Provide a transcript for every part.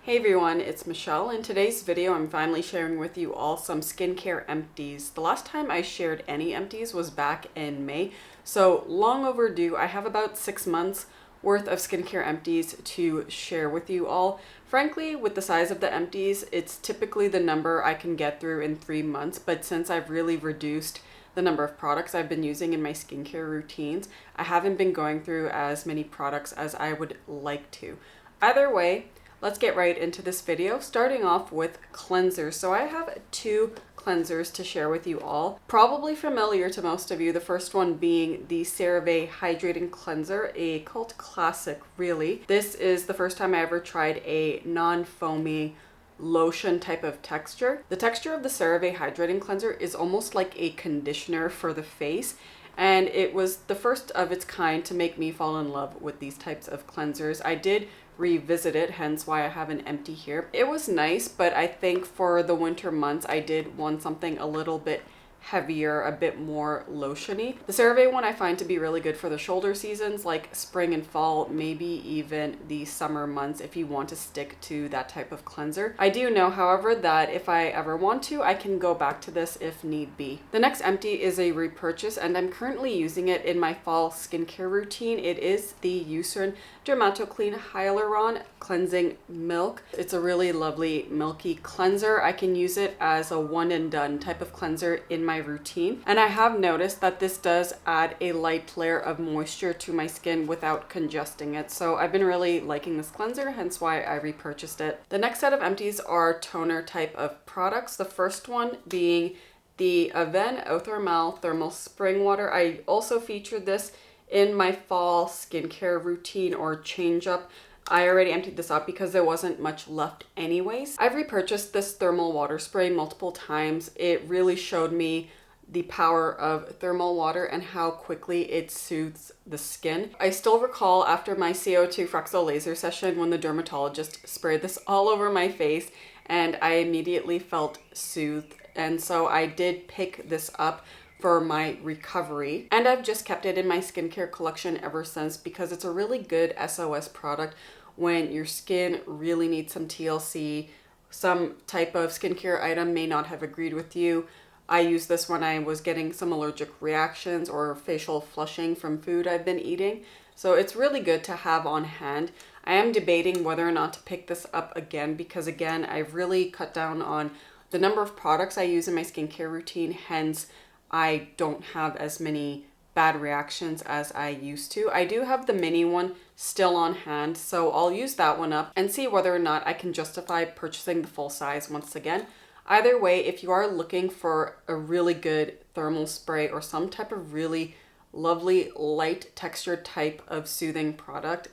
Hey everyone, it's Michelle. In today's video, I'm finally sharing with you all some skincare empties. The last time I shared any empties was back in May, so long overdue. I have about 6 months worth of skincare empties to share with you all. Frankly, with the size of the empties, it's typically the number I can get through in 3 months, but since I've really reduced the number of products I've been using in my skincare routines, I haven't been going through as many products as I would like to. Either way, let's get right into this video, starting off with cleansers. So I have 2 cleansers to share with you all. Probably familiar to most of you, the first one being the Cerave Hydrating Cleanser, a cult classic really. This is the first time I ever tried a non-foamy lotion type of texture. The texture of the Cerave Hydrating Cleanser is almost like a conditioner for the face, and it was the first of its kind to make me fall in love with these types of cleansers. I did revisit it, hence why I have an empty here. It was nice, but I think for the winter months I did want something a little bit heavier, a bit more lotiony. The Cerave one I find to be really good for the shoulder seasons like spring and fall, maybe even the summer months if you want to stick to that type of cleanser. I do know, however, that if I ever want to, I can go back to this if need be. The next empty is a repurchase, and I'm currently using it in my fall skincare routine. It is the Eucerin DermatoCLEAN Hyaluron Cleansing Milk. It's a really lovely milky cleanser. I can use it as a one and done type of cleanser in my routine, and I have noticed that this does add a light layer of moisture to my skin without congesting it. So I've been really liking this cleanser, hence why I repurchased it. The next set of empties are toner type of products. The first one being the Avene Eau Thermal Spring Water. I also featured this in my fall skincare routine or change up. I already emptied this out because there wasn't much left anyways. I've repurchased this thermal water spray multiple times. It really showed me the power of thermal water and how quickly it soothes the skin. I still recall after my CO2 Frexel laser session when the dermatologist sprayed this all over my face and I immediately felt soothed, and so I did pick this up for my recovery, and I've just kept it in my skincare collection ever since because it's a really good SOS product when your skin really needs some TLC, some type of skincare item may not have agreed with you. I used this when I was getting some allergic reactions or facial flushing from food I've been eating, so it's really good to have on hand. I am debating whether or not to pick this up again because, again, I've really cut down on the number of products I use in my skincare routine, hence I don't have as many bad reactions as I used to. I do have the mini one still on hand, so I'll use that one up and see whether or not I can justify purchasing the full size once again. Either way, if you are looking for a really good thermal spray or some type of really lovely light texture type of soothing product,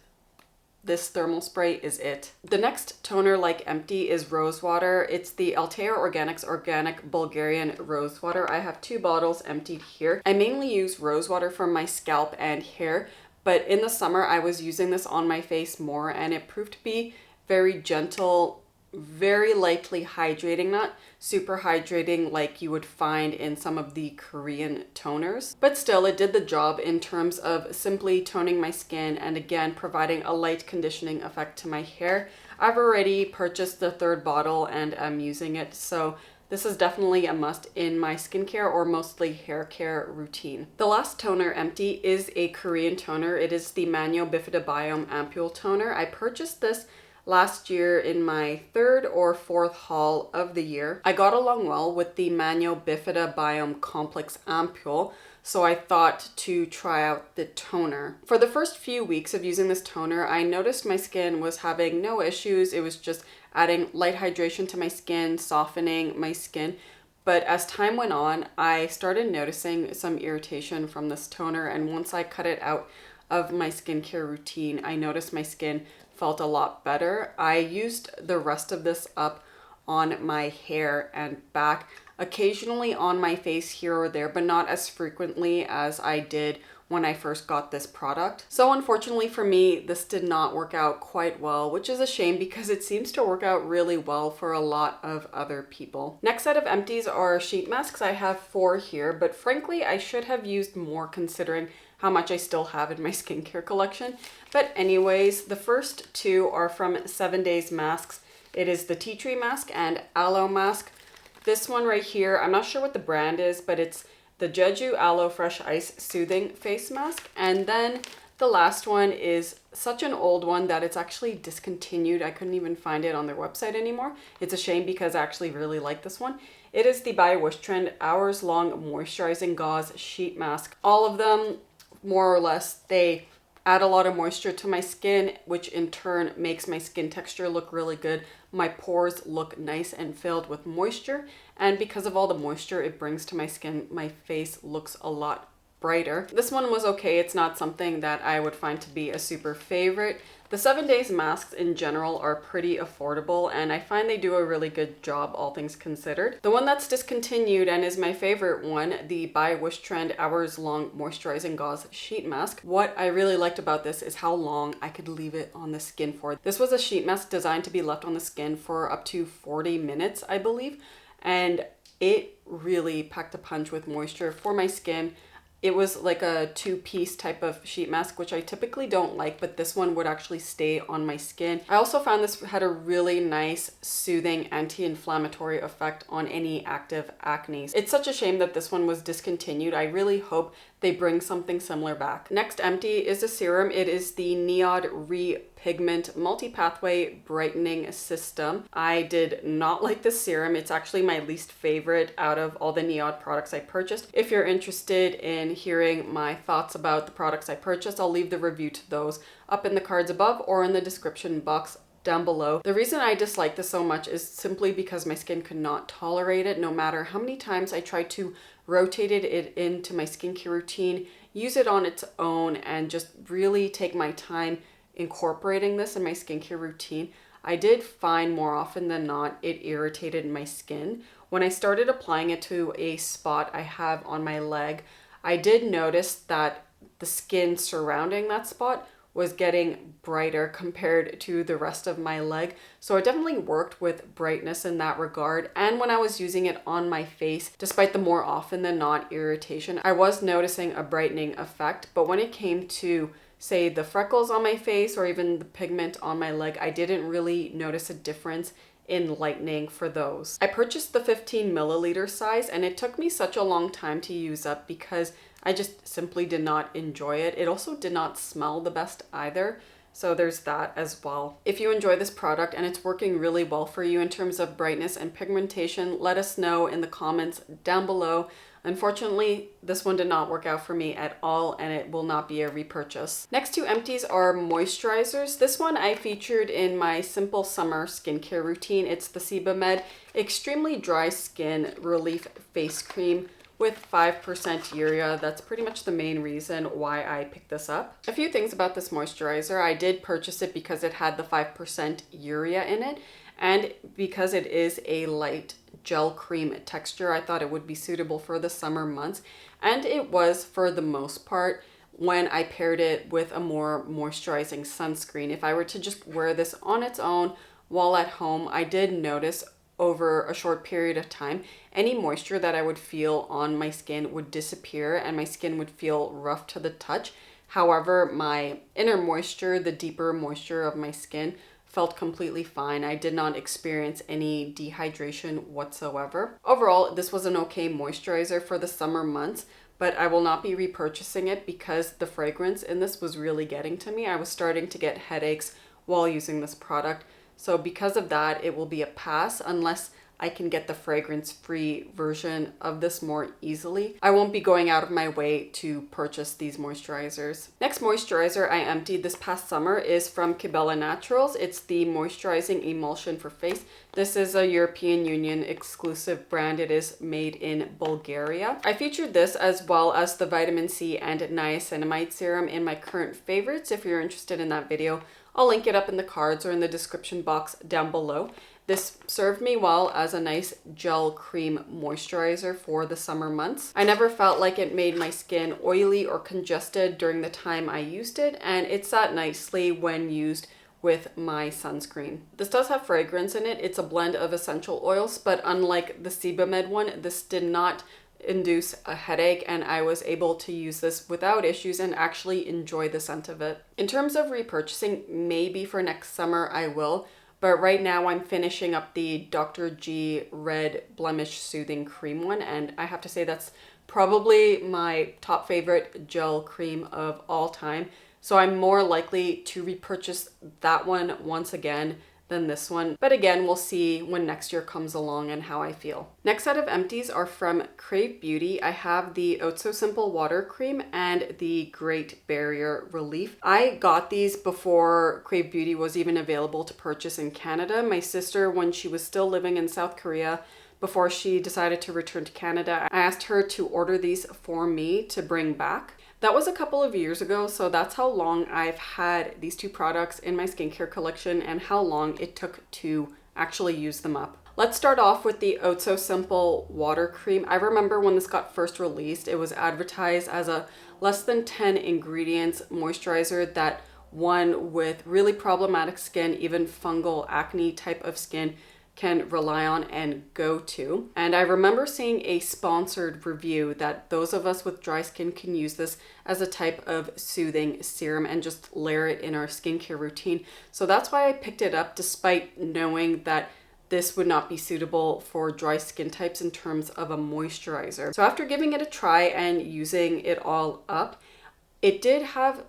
this thermal spray is it. The next toner like empty is rose water. It's the Alteya Organics Organic Bulgarian Rose Water. I have 2 bottles emptied here. I mainly use rose water for my scalp and hair, but in the summer I was using this on my face more and it proved to be very gentle, very lightly hydrating, not super hydrating like you would find in some of the Korean toners, but still it did the job in terms of simply toning my skin and again providing a light conditioning effect to my hair. I've already purchased the 3rd bottle and I'm using it, so this is definitely a must in my skincare or mostly hair care routine. The last toner empty is a Korean toner. It is the Bifida Biome Ampoule toner. I purchased this last year in my 3rd or 4th haul of the year. I got along well with the Bifida Biome Complex Ampoule, so I thought to try out the toner. For the first few weeks of using this toner, I noticed my skin was having no issues. It was just adding light hydration to my skin, softening my skin. But as time went on, I started noticing some irritation from this toner, and once I cut it out of my skincare routine, I noticed my skin felt a lot better. I used the rest of this up on my hair and back, occasionally on my face here or there, but not as frequently as I did when I first got this product. So unfortunately for me, this did not work out quite well, which is a shame because it seems to work out really well for a lot of other people. Next set of empties are sheet masks. I have 4 here, but frankly, I should have used more considering how much I still have in my skincare collection. But anyways, the first 2 are from 7 Days Masks. It is the tea tree mask and aloe mask. This one right here, I'm not sure what the brand is, but it's the Jeju Aloe Fresh Ice Soothing Face Mask. And then the last one is such an old one that it's actually discontinued. I couldn't even find it on their website anymore. It's a shame because I actually really like this one. It is the by YESSTYLE Hours Long Moisturizing Gauze Sheet Mask. All of them, more or less, they add a lot of moisture to my skin, which in turn makes my skin texture look really good. My pores look nice and filled with moisture. And because of all the moisture it brings to my skin, my face looks a lot brighter. This one was okay. It's not something that I would find to be a super favorite. The 7 days masks in general are pretty affordable, and I find they do a really good job, all things considered. The one that's discontinued and is my favorite one, the by YESSTYLE Hours Long Moisturizing Gauze Sheet Mask. What I really liked about this is how long I could leave it on the skin for. This was a sheet mask designed to be left on the skin for up to 40 minutes, I believe, and it really packed a punch with moisture for my skin. It was like a two-piece type of sheet mask, which I typically don't like, but this one would actually stay on my skin. I also found this had a really nice, soothing, anti-inflammatory effect on any active acne. It's such a shame that this one was discontinued. I really hope they bring something similar back. Next empty is a serum. It is the NIOD Re Pigment Multi-Pathway Brightening System. I did not like this serum. It's actually my least favorite out of all the NIOD products I purchased. If you're interested in hearing my thoughts about the products I purchased, I'll leave the review to those up in the cards above or in the description box down below. The reason I dislike this so much is simply because my skin could not tolerate it. No matter how many times I tried to rotate it into my skincare routine, use it on its own, and just really take my time incorporating this in my skincare routine, I did find more often than not it irritated my skin. When I started applying it to a spot I have on my leg, I did notice that the skin surrounding that spot was getting brighter compared to the rest of my leg. So it definitely worked with brightness in that regard. And when I was using it on my face, despite the more often than not irritation, I was noticing a brightening effect. But when it came to, say, the freckles on my face or even the pigment on my leg, I didn't really notice a difference in lightening for those. I purchased the 15 milliliter size, and it took me such a long time to use up because I just simply did not enjoy it. It also did not smell the best either. So there's that as well. If you enjoy this product and it's working really well for you in terms of brightness and pigmentation, let us know in the comments down below. Unfortunately, this one did not work out for me at all, and it will not be a repurchase. Next two empties are moisturizers. This one I featured in my simple summer skincare routine. It's the Sebamed Extremely Dry Skin Relief Face Cream with 5% urea. That's pretty much the main reason why I picked this up. A few things about this moisturizer. I did purchase it because it had the 5% urea in it, and because it is a light gel cream texture, I thought it would be suitable for the summer months, and it was for the most part when I paired it with a more moisturizing sunscreen. If I were to just wear this on its own while at home, I did notice over a short period of time, any moisture that I would feel on my skin would disappear and my skin would feel rough to the touch. However, my inner moisture, the deeper moisture of my skin, felt completely fine. I did not experience any dehydration whatsoever. Overall, this was an okay moisturizer for the summer months, but I will not be repurchasing it because the fragrance in this was really getting to me. I was starting to get headaches while using this product. So because of that, it will be a pass unless I can get the fragrance-free version of this more easily. I won't be going out of my way to purchase these moisturizers. Next moisturizer I emptied this past summer is from Kibela Naturals. It's the Moisturizing Emulsion for Face. This is a European Union exclusive brand. It is made in Bulgaria. I featured this as well as the vitamin C and niacinamide serum in my current favorites. If you're interested in that video, I'll link it up in the cards or in the description box down below. This served me well as a nice gel cream moisturizer for the summer months. I never felt like it made my skin oily or congested during the time I used it, and it sat nicely when used with my sunscreen. This does have fragrance in it. It's a blend of essential oils, but unlike the Sebamed one, this did not induce a headache, and I was able to use this without issues and actually enjoy the scent of it. In terms of repurchasing, maybe for next summer I will, But right now I'm finishing up the Dr. G Red Blemish Soothing Cream one, and I have to say that's probably my top favorite gel cream of all time. So I'm more likely to repurchase that one once again than this one. But again, we'll see when next year comes along and how I feel. Next set of empties are from Krave Beauty. I have the Oh So Simple Water Cream and the Great Barrier Relief. I got these before Krave Beauty was even available to purchase in Canada. My sister, when she was still living in South Korea, before she decided to return to Canada, I asked her to order these for me to bring back. That was a couple of years ago, so that's how long I've had these two products in my skincare collection and how long it took to actually use them up. Let's start off with the Oh So Simple Water Cream. I remember when this got first released, it was advertised as a less than 10 ingredients moisturizer that one with really problematic skin, even fungal acne type of skin, can rely on and go to. And I remember seeing a sponsored review that those of us with dry skin can use this as a type of soothing serum and just layer it in our skincare routine. So that's why I picked it up, despite knowing that this would not be suitable for dry skin types in terms of a moisturizer. So after giving it a try and using it all up, it did have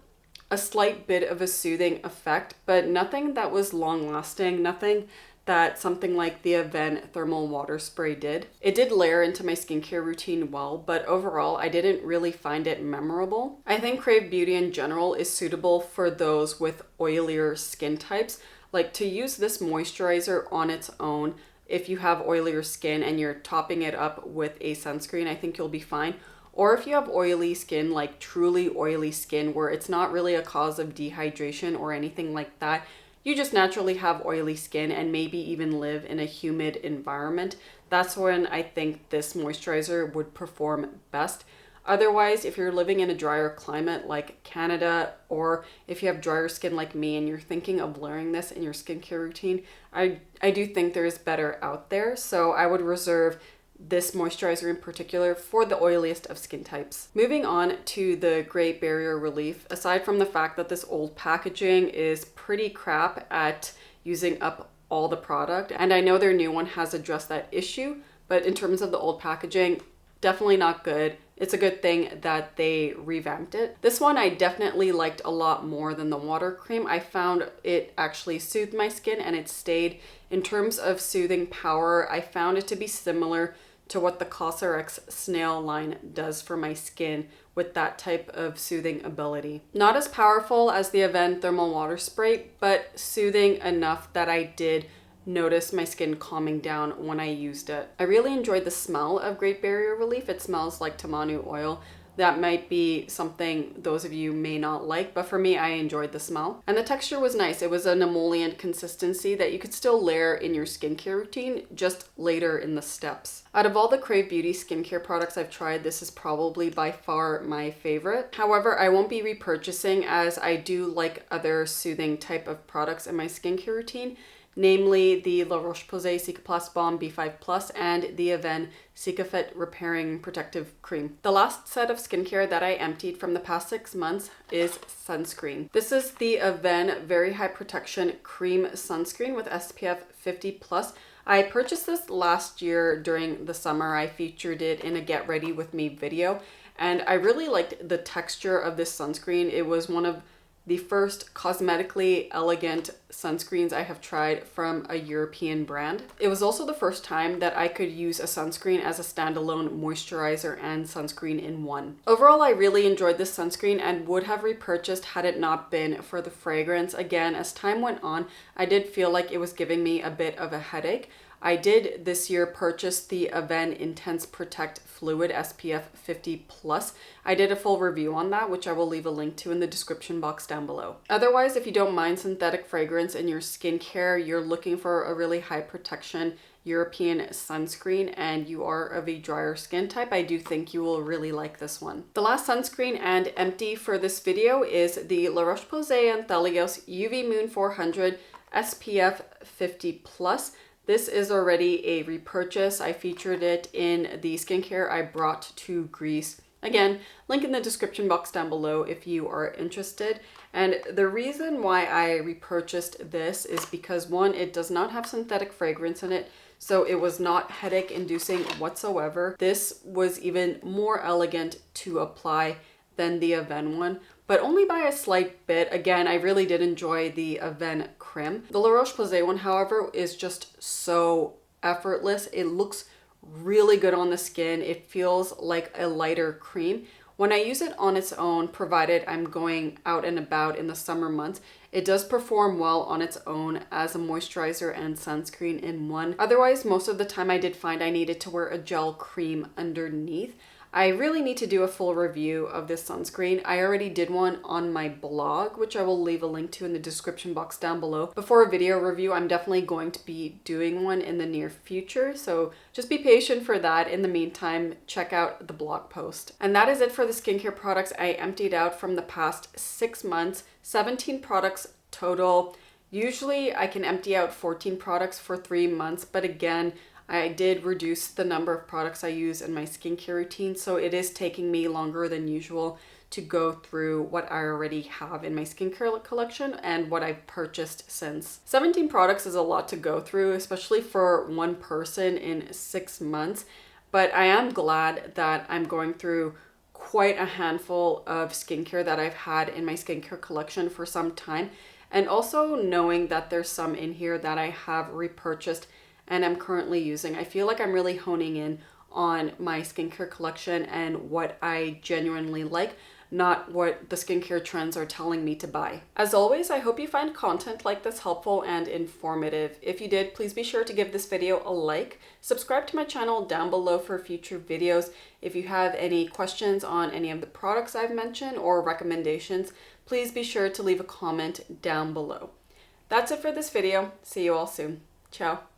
a slight bit of a soothing effect, but nothing that was long lasting, nothing that something like the Avene thermal water spray did. It did layer into my skincare routine well, but overall I didn't really find it memorable. I think Krave Beauty in general is suitable for those with oilier skin types. Like, to use this moisturizer on its own, if you have oilier skin and you're topping it up with a sunscreen, I think you'll be fine. Or if you have oily skin, like truly oily skin, where it's not really a cause of dehydration or anything like that, you just naturally have oily skin and maybe even live in a humid environment, that's when I think this moisturizer would perform best. Otherwise, if you're living in a drier climate like Canada, or if you have drier skin like me and you're thinking of layering this in your skincare routine, I do think there's better out there. So I would reserve this moisturizer in particular for the oiliest of skin types. Moving on to the Great Barrier Relief, aside from the fact that this old packaging is pretty crap at using up all the product, and I know their new one has addressed that issue, but in terms of the old packaging, definitely not good. It's a good thing that they revamped it. This one I definitely liked a lot more than the water cream. I found it actually soothed my skin and it stayed. In terms of soothing power, I found it to be similar to what the Cosrx Snail line does for my skin with that type of soothing ability. Not as powerful as the Avene thermal water spray, but soothing enough that I did notice my skin calming down when I used it. I really enjoyed the smell of Great Barrier Relief. It smells like tamanu oil. That might be something those of you may not like, but for me, I enjoyed the smell. And the texture was nice. It was an emollient consistency that you could still layer in your skincare routine, just later in the steps. Out of all the Krave Beauty skincare products I've tried, this is probably by far my favorite. However, I won't be repurchasing, as I do like other soothing type of products in my skincare routine, namely the La Roche-Posay Cicaplast Balm B5 Plus and the Avene Cicafit Repairing Protective Cream. The last set of skincare that I emptied from the past 6 months is sunscreen. This is the Avene Very High Protection Cream Sunscreen with SPF 50 plus. I purchased this last year during the summer. I featured it in a Get Ready With Me video, and I really liked the texture of this sunscreen. It was one of the first cosmetically elegant sunscreens I have tried from a European brand. It was also the first time that I could use a sunscreen as a standalone moisturizer and sunscreen in one. Overall, I really enjoyed this sunscreen and would have repurchased had it not been for the fragrance. Again, as time went on, I did feel like it was giving me a bit of a headache. I did this year purchase the Avene Intense Protect Fluid SPF 50 plus. I did a full review on that, which I will leave a link to in the description box down below. Otherwise, if you don't mind synthetic fragrance in your skincare, you're looking for a really high protection European sunscreen, and you are of a drier skin type, I do think you will really like this one. The last sunscreen and empty for this video is the La Roche-Posay and Thelios UV Moon 400 SPF 50 plus. This is already a repurchase. I featured it in the skincare I brought to Greece Again, link in the description box down below if you are interested. And the reason why I repurchased this is because one, it does not have synthetic fragrance in it, so it was not headache inducing whatsoever. This was even more elegant to apply than the Avene one, but only by a slight bit. Again, I really did enjoy the Avene Creme. The La Roche-Posay one, however, is just so effortless. It looks really good on the skin. It feels like a lighter cream. When I use it on its own, provided I'm going out and about in the summer months, it does perform well on its own as a moisturizer and sunscreen in one. Otherwise, most of the time I did find I needed to wear a gel cream underneath. I really need to do a full review of this sunscreen. I already did one on my blog, which I will leave a link to in the description box down below. Before a video review, I'm definitely going to be doing one in the near future, so just be patient for that. In the meantime, check out the blog post. And that is it for the skincare products I emptied out from the past 6 months, 17 products total. Usually I can empty out 14 products for 3 months, but again, I did reduce the number of products I use in my skincare routine, so it is taking me longer than usual to go through what I already have in my skincare collection and what I've purchased since. 17 products is a lot to go through, especially for one person in 6 months, but I am glad that I'm going through quite a handful of skincare that I've had in my skincare collection for some time, and also knowing that there's some in here that I have repurchased and I'm currently using. I feel like I'm really honing in on my skincare collection and what I genuinely like, not what the skincare trends are telling me to buy. As always, I hope you find content like this helpful and informative. If you did, please be sure to give this video a like. Subscribe to my channel down below for future videos. If you have any questions on any of the products I've mentioned or recommendations, please be sure to leave a comment down below. That's it for this video. See you all soon. Ciao.